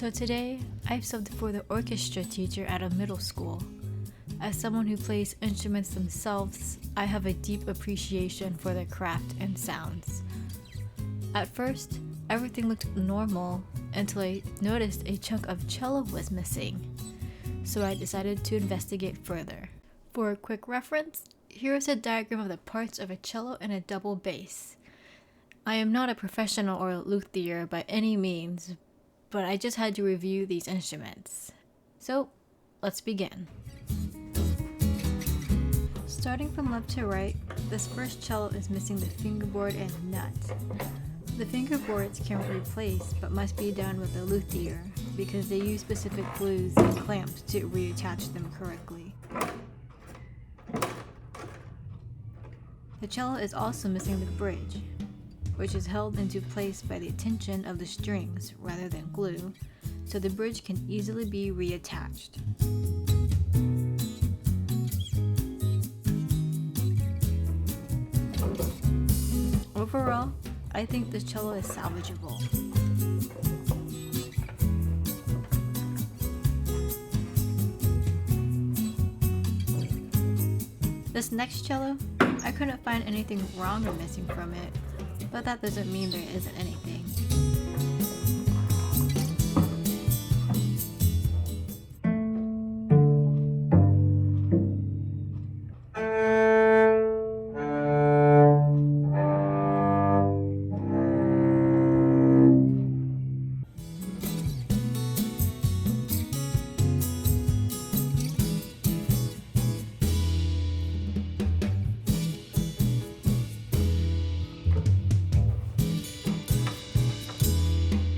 So today, I've subbed for the orchestra teacher at a middle school. As someone who plays instruments themselves, I have a deep appreciation for their craft and sounds. At first, everything looked normal until I noticed a chunk of cello was missing. So I decided to investigate further. For a quick reference, here is a diagram of the parts of a cello and a double bass. I am not a professional or luthier by any means, but I just had to review these instruments. So, let's begin. Starting from left to right, this first cello is missing the fingerboard and nut. The fingerboards can be replaced but must be done with a luthier because they use specific glues and clamps to reattach them correctly. The cello is also missing the bridge, which is held into place by the tension of the strings rather than glue, so the bridge can easily be reattached. Overall, I think this cello is salvageable. This next cello, I couldn't find anything wrong or missing from it, but that doesn't mean there isn't anything.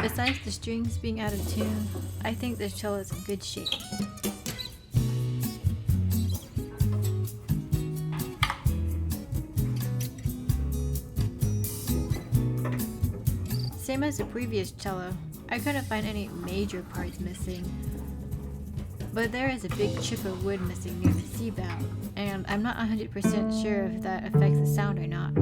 Besides the strings being out of tune, I think this cello is in good shape. Same as the previous cello, I couldn't find any major parts missing, but there is a big chip of wood missing near the C-bow, and I'm not 100% sure if that affects the sound or not.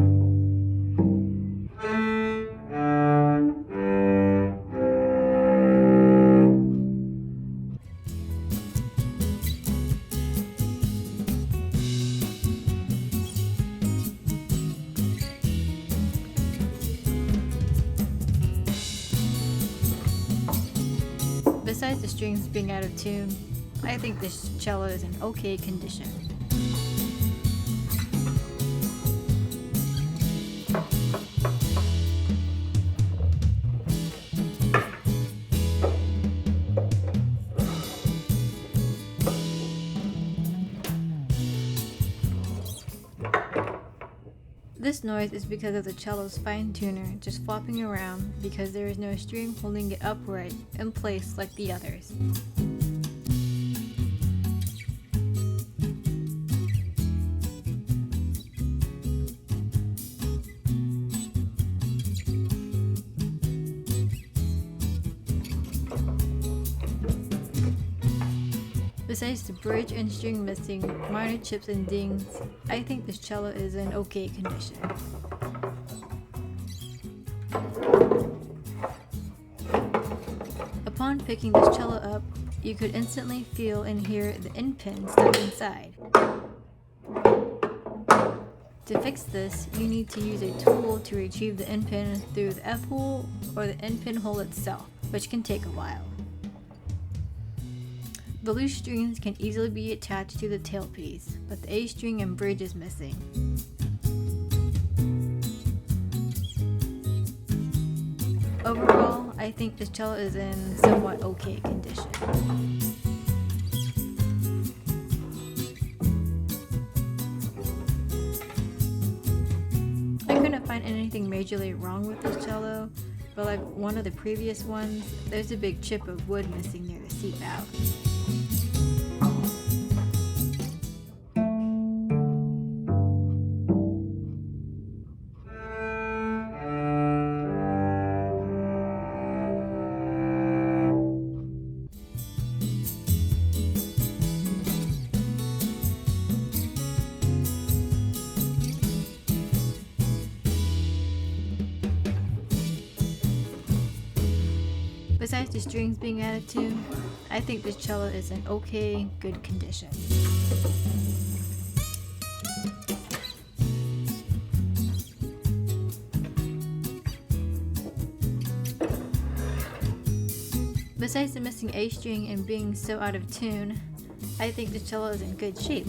Besides the strings being out of tune, I think this cello is in okay condition. This noise is because of the cello's fine tuner just flopping around because there is no string holding it upright in place like the others. Besides the bridge and string missing, minor chips and dings, I think this cello is in okay condition. Upon picking this cello up, you could instantly feel and hear the end pin stuck inside. To fix this, you need to use a tool to retrieve the end pin through the F-hole or the end pin hole itself, which can take a while. The loose strings can easily be attached to the tailpiece, but the A string and bridge is missing. Overall, I think this cello is in somewhat okay condition. I couldn't find anything majorly wrong with this cello, but like one of the previous ones, there's a big chip of wood missing near the seat bow. Besides the strings being out of tune, I think this cello is in okay, good condition. Besides the missing A string and being so out of tune, I think the cello is in good shape.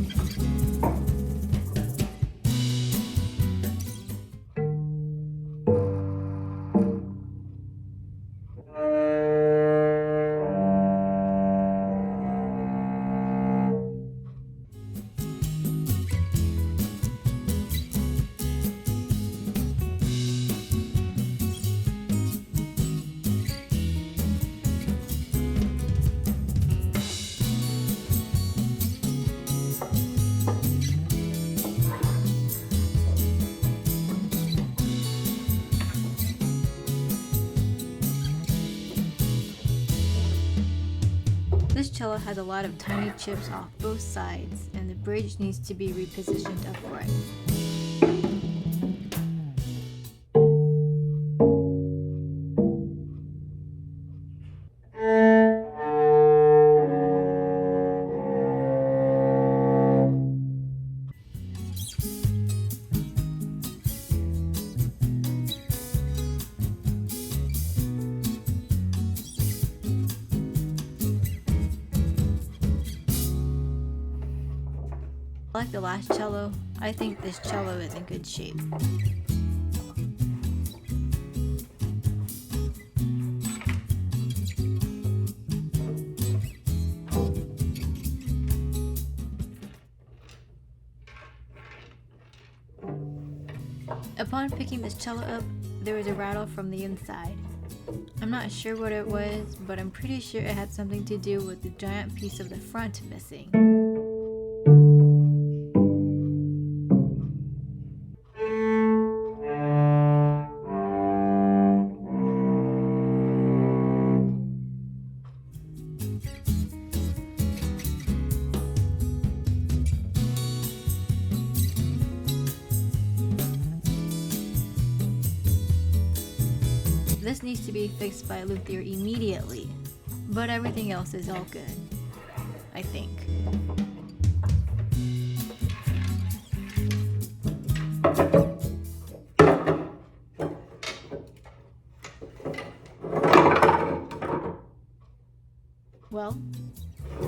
This cello has a lot of tiny chips off both sides, and the bridge needs to be repositioned upright. Like the last cello, I think this cello is in good shape. Upon picking this cello up, there was a rattle from the inside. I'm not sure what it was, but I'm pretty sure it had something to do with the giant piece of the front missing. This needs to be fixed by a luthier immediately, but everything else is all good, I think. Well,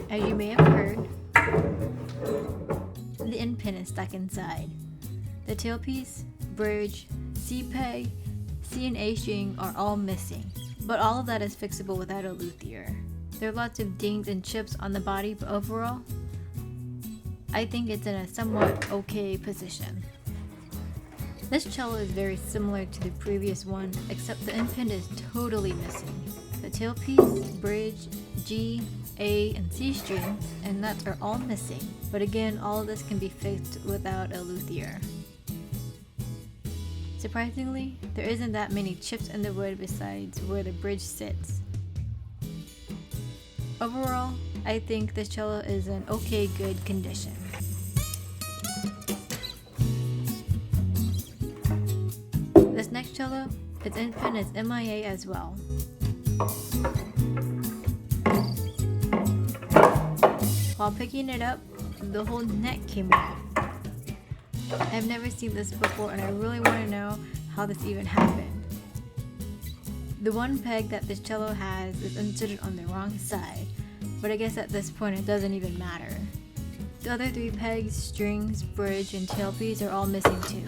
as you may have heard, the end pin is stuck inside. The tailpiece, bridge, C-peg, C and A string are all missing, but all of that is fixable without a luthier. There are lots of dings and chips on the body, but overall, I think it's in a somewhat okay position. This cello is very similar to the previous one, except the end pin is totally missing. The tailpiece, bridge, G, A, and C strings and nuts are all missing, but again, all of this can be fixed without a luthier. Surprisingly, there isn't that many chips in the wood besides where the bridge sits. Overall, I think this cello is in okay good condition. This next cello, its end pin is MIA as well. While picking it up, the whole neck came off. I've never seen this before and I really want to know how this even happened. The one peg that this cello has is inserted on the wrong side, but I guess at this point it doesn't even matter. The other three pegs, strings, bridge, and tailpiece are all missing too.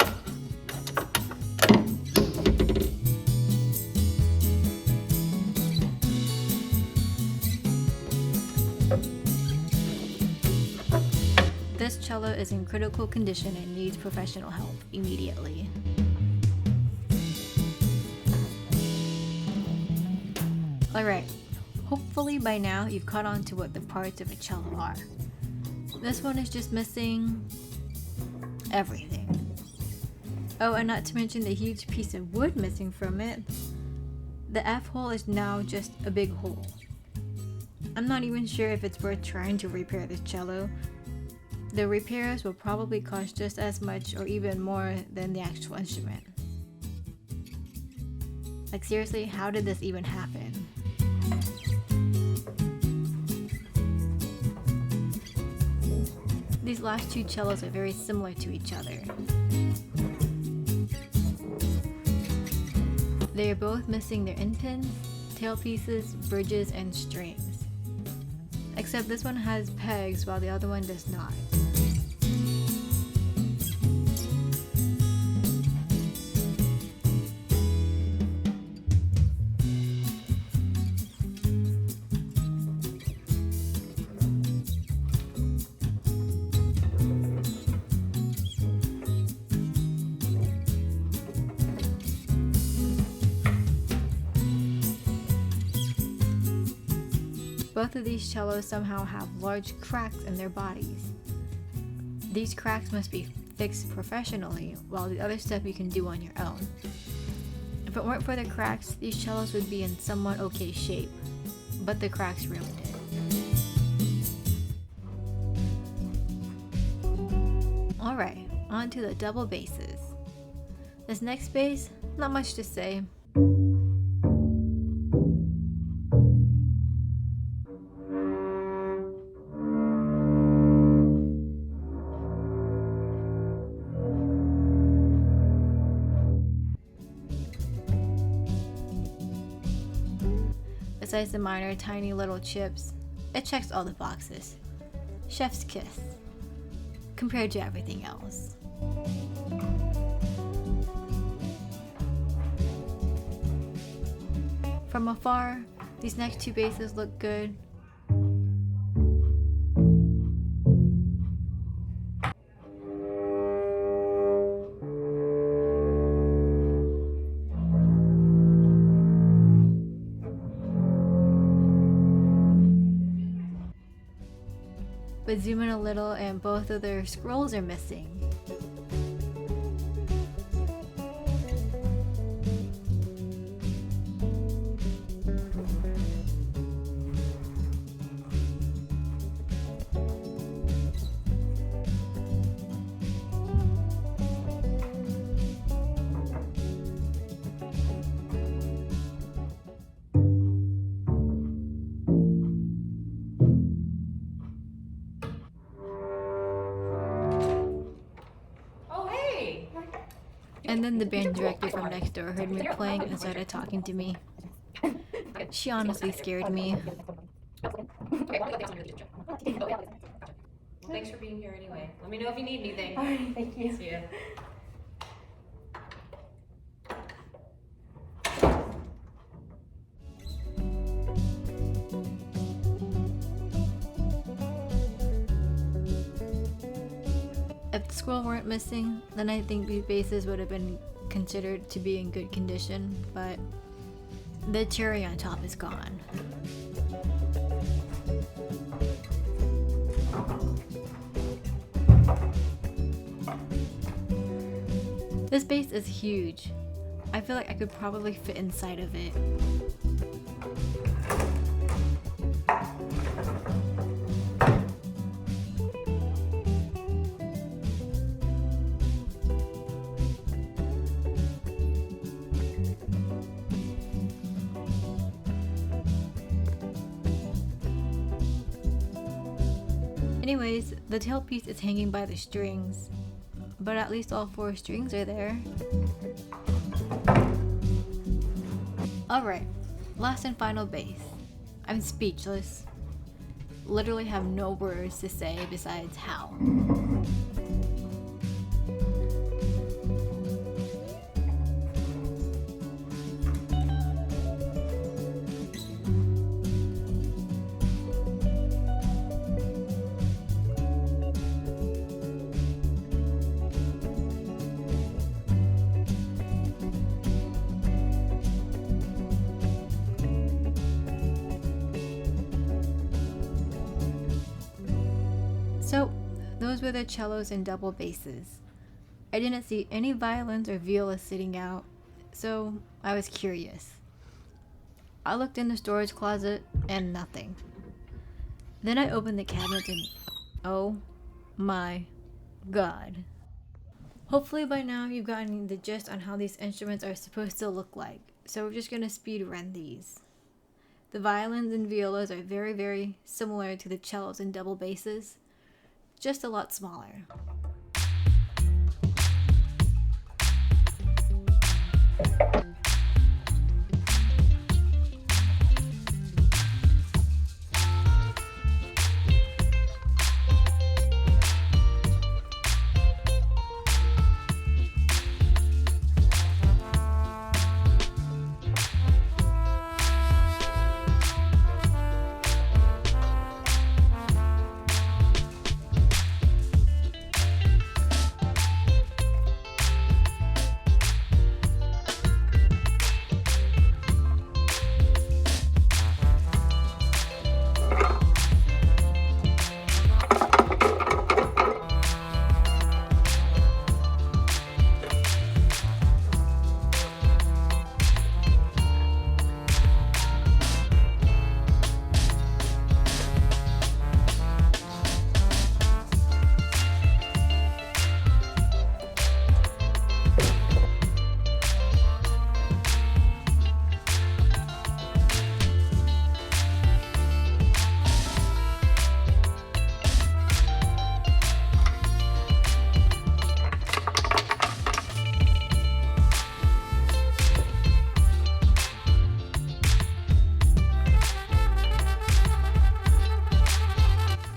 This cello is in critical condition and needs professional help immediately. Alright, hopefully by now you've caught on to what the parts of a cello are. This one is just missing everything. Oh, and not to mention the huge piece of wood missing from it. The F hole is now just a big hole. I'm not even sure if it's worth trying to repair this cello. The repairs will probably cost just as much or even more than the actual instrument. Like seriously, how did this even happen? These last two cellos are very similar to each other. They are both missing their end pins, tailpieces, bridges, and strings. Except this one has pegs while the other one does not. Both of these cellos somehow have large cracks in their bodies. These cracks must be fixed professionally, while the other stuff you can do on your own. If it weren't for the cracks, these cellos would be in somewhat okay shape, but the cracks ruined it. Alright, on to the double basses. This next bass, not much to say. Besides the minor, tiny little chips, it checks all the boxes. Chef's kiss, compared to everything else. From afar, these next two basses look good. But zoom in a little and both of their scrolls are missing. And then the band director from next door heard me playing and started talking to me. She honestly scared me. Thanks for being here anyway. Let me know if you need anything. All right, thank you. See ya. If the scroll weren't missing, then I think these basses would have been considered to be in good condition, but the cherry on top is gone. This bass is huge. I feel like I could probably fit inside of it. Anyways, the tailpiece is hanging by the strings, but at least all 4 strings are there. Alright, last and final bass. I'm speechless. Literally have no words to say besides how. So, those were the cellos and double basses. I didn't see any violins or violas sitting out, so I was curious. I looked in the storage closet and nothing. Then I opened the cabinet and oh my god. Hopefully by now you've gotten the gist on how these instruments are supposed to look like, so we're just gonna speed run these. The violins and violas are very, very similar to the cellos and double basses, just a lot smaller.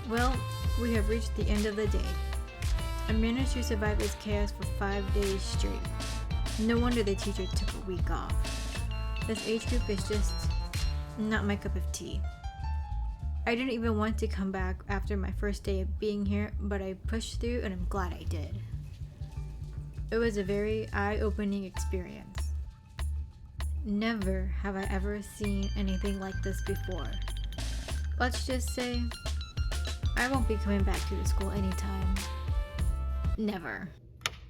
Well, we have reached the end of the day. I managed to survive this chaos for 5 days straight. No wonder the teacher took a week off. This age group is just not my cup of tea. I didn't even want to come back after my first day of being here, but I pushed through and I'm glad I did. It was a very eye-opening experience. Never have I ever seen anything like this before. Let's just say, I won't be coming back to the school anytime. Never.